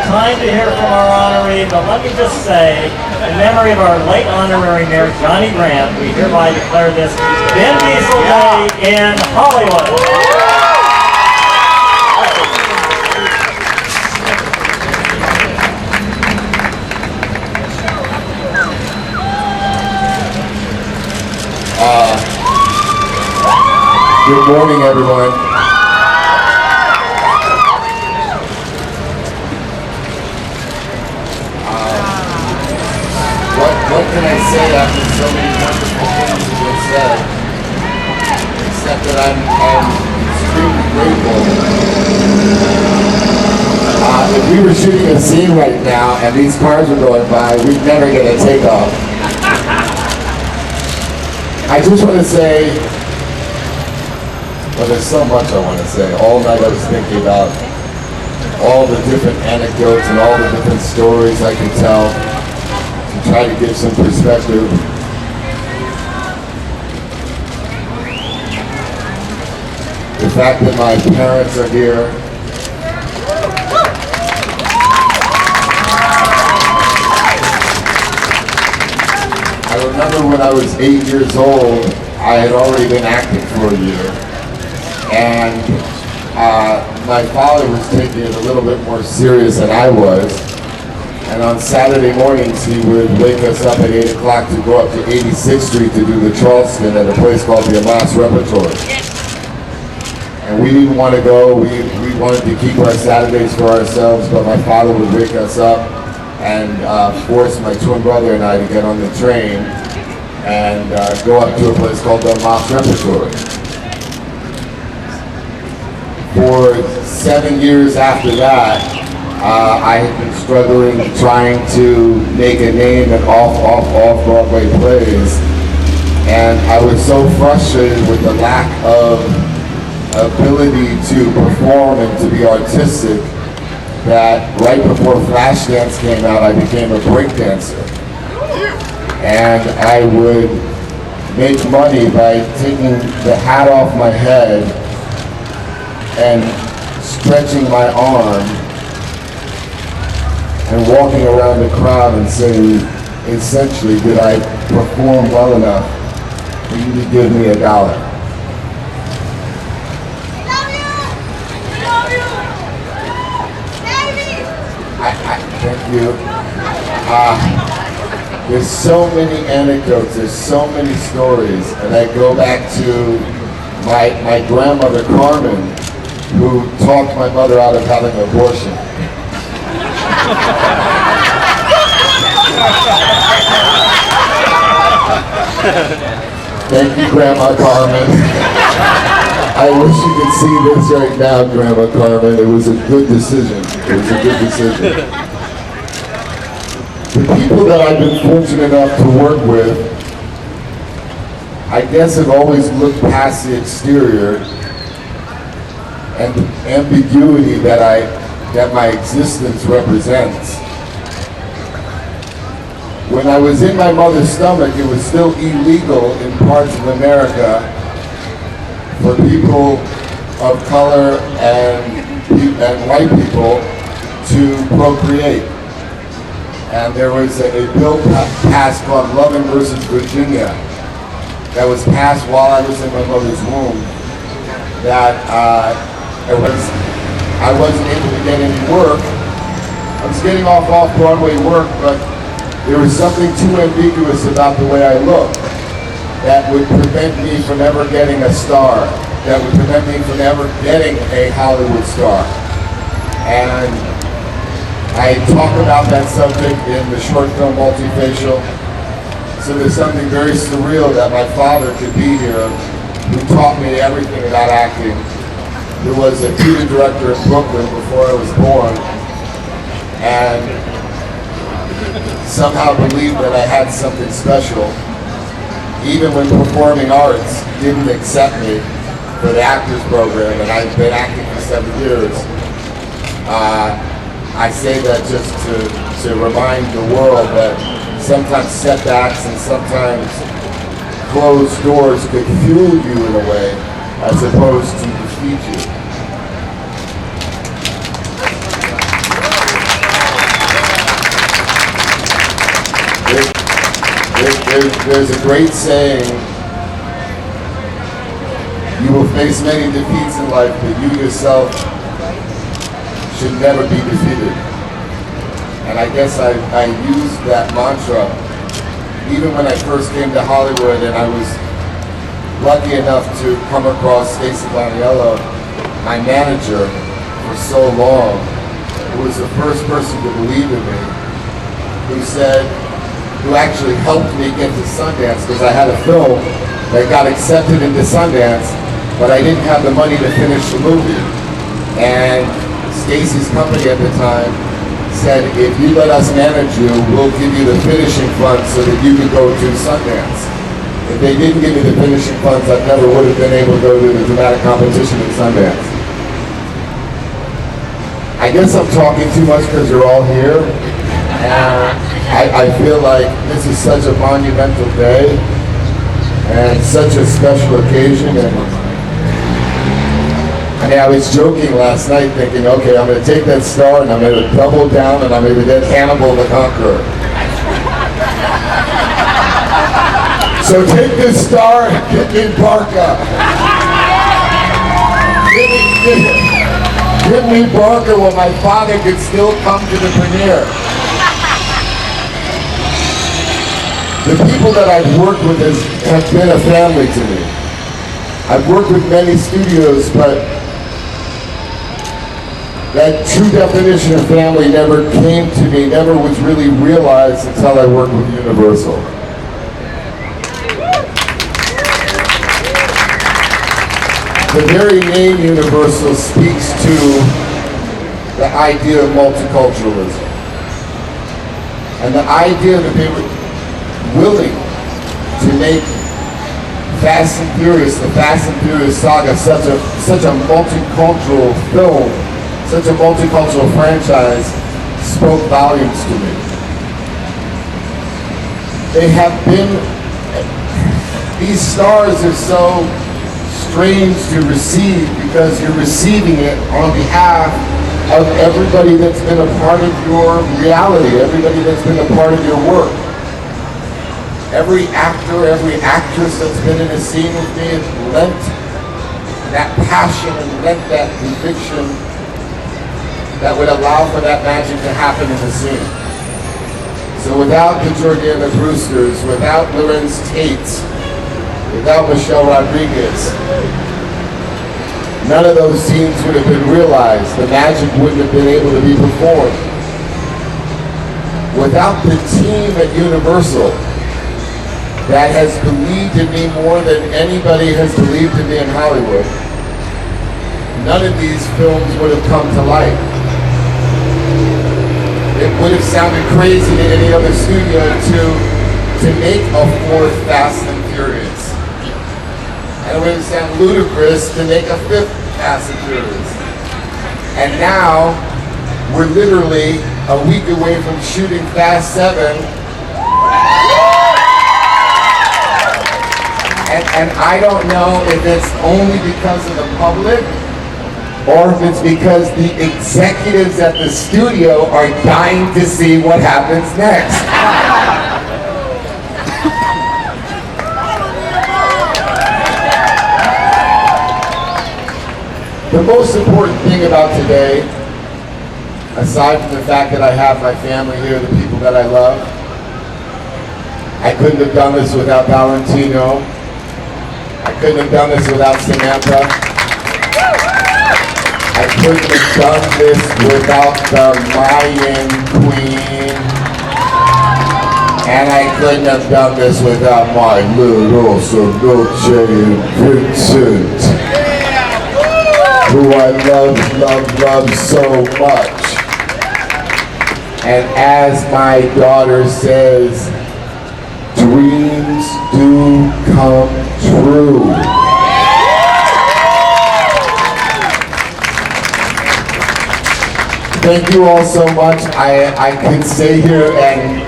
time to hear from our honoree, but let me just say, in memory of our late honorary mayor, Johnny Grant, we hereby declare this Vin Diesel Day in Hollywood. Good morning, everyone. What can I say after so many wonderful things have been said? Except that I'm extremely grateful. If we were shooting a scene right now and these cars were going by, we'd never get a takeoff. I just want to say, well, there's so much I want to say. All night I was thinking about all the different anecdotes and all the different stories I could tell to try to give some perspective. The fact that my parents are here. I remember when I was 8 years old, I had already been acting for a year. And my father was taking it a little bit more serious than I was. And on Saturday mornings, he would wake us up at 8 o'clock to go up to 86th Street to do the Charleston at a place called the Amas Repertory. And we didn't want to go. We wanted to keep our Saturdays for ourselves, but my father would wake us up and force my twin brother and I to get on the train and go up to a place called the Amas Repertory. For 7 years after that, I had been struggling, trying to make a name in off-Broadway plays. And I was so frustrated with the lack of ability to perform and to be artistic that right before Flashdance came out, I became a break dancer. And I would make money by taking the hat off my head and stretching my arm and walking around the crowd and saying, essentially, did I perform well enough for you to give me $1? Thank you. There's so many anecdotes, there's so many stories, and I go back to my grandmother Carmen, who talked my mother out of having an abortion. Thank you, Grandma Carmen. I wish you could see this right now, Grandma Carmen. It was a good decision. It was a good decision. The people that I've been fortunate enough to work with, I guess have always looked past the exterior and the ambiguity that my existence represents. When I was in my mother's stomach, it was still illegal in parts of America for people of color and white people to procreate. And there was a bill passed called Loving versus Virginia that was passed while I was in my mother's womb that I wasn't able to get any work. I was getting off-Broadway work, but there was something too ambiguous about the way I looked that would prevent me from ever getting a star, that would prevent me from ever getting a Hollywood star. And I talk about that subject in the short film Multifacial. So there's something very surreal that my father could be here, who taught me everything about acting, who was a theater director in Brooklyn before I was born, and somehow believed that I had something special, even when performing arts didn't accept me for the actors program, and I've been acting for 7 years. I say that just to remind the world that sometimes setbacks and sometimes closed doors could fuel you in a way as opposed to defeat you. There's a great saying, you will face many defeats in life, but you yourself should never be defeated. And I guess I used that mantra even when I first came to Hollywood, and I was lucky enough to come across Stacey Boniello, my manager, for so long, who was the first person to believe in me, who actually helped me get to Sundance, because I had a film that got accepted into Sundance, but I didn't have the money to finish the movie. And Stacey's company at the time said, if you let us manage you, we'll give you the finishing funds so that you can go to Sundance. If they didn't give me the finishing funds, I never would have been able to go to the dramatic competition in Sundance. I guess I'm talking too much because you're all here. And I feel like this is such a monumental day and such a special occasion. And I mean, I was joking last night thinking, okay, I'm going to take that star and I'm going to double down and I'm going to get Hannibal the Conqueror. So take this star and get me Barca. Give me Barca while my father could still come to the premiere. The people that I've worked with have been a family to me. I've worked with many studios, but that true definition of family never came to me, never was really realized until I worked with Universal. The very name Universal speaks to the idea of multiculturalism. And the idea that they were willing to make Fast and Furious, the Fast and Furious saga, such a multicultural film, such a multicultural franchise, spoke volumes to me. They have been, these stars are so strange to receive because you're receiving it on behalf of everybody that's been a part of your reality, everybody that's been a part of your work. Every actor, every actress that's been in a scene with me has lent that passion and lent that conviction that would allow for that magic to happen in the scene. So without the Jordana Brewsters, without Lorenz Tates, without Michelle Rodriguez, none of those scenes would have been realized. The magic wouldn't have been able to be performed. Without the team at Universal that has believed in me more than anybody has believed in me in Hollywood, none of these films would have come to light. It would have sounded crazy to any other studio to make a fourth Fast and Furious. And it would have sounded ludicrous to make a fifth Fast and Furious. And now, we're literally a week away from shooting Fast 7. And I don't know if it's only because of the public or if it's because the executives at the studio are dying to see what happens next. The most important thing about today, aside from the fact that I have my family here, the people that I love, I couldn't have done this without Valentino. I couldn't have done this without Samantha. I couldn't have done this without the Mayan Queen. And I couldn't have done this without my little Dolce Vincent, who I love so much. And as my daughter says, dreams do come true. Thank you all so much. I could stay here and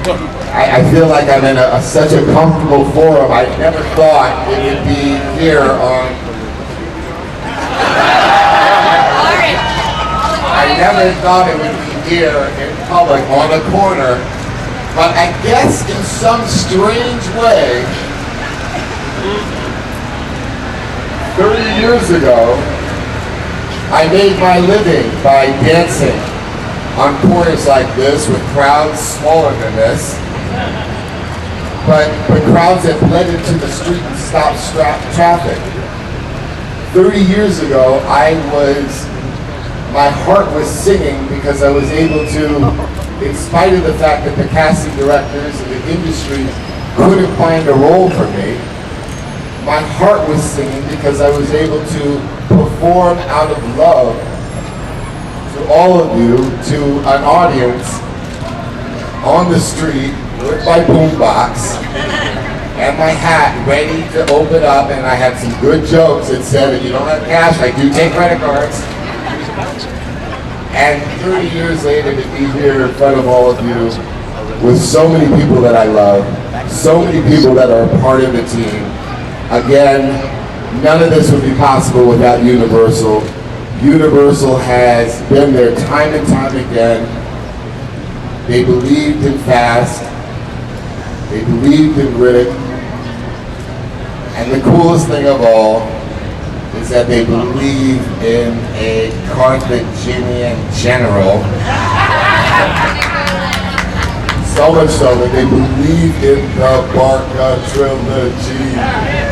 I feel like I'm in such a comfortable forum. I never thought it would be here on... I never thought it would be here in public on a corner But I guess in some strange way, 30 years ago, I made my living by dancing on corners like this with crowds smaller than this. But crowds that bled into the street and stopped traffic. 30 years ago, my heart was singing because I was able to, in spite of the fact that the casting directors and the industry couldn't find a role for me, my heart was singing because I was able to perform out of love to all of you, to an audience on the street with my boombox and my hat ready to open up, and I had some good jokes that said, if you don't have cash, I do take credit cards. And 30 years later to be here in front of all of you with so many people that I love, so many people that are a part of the team. Again, none of this would be possible without Universal. Universal has been there time and time again. They believed in Fast. They believed in Riddick. And the coolest thing of all is that they believe in a Carthaginian general. So much so that they believe in the Barca trilogy.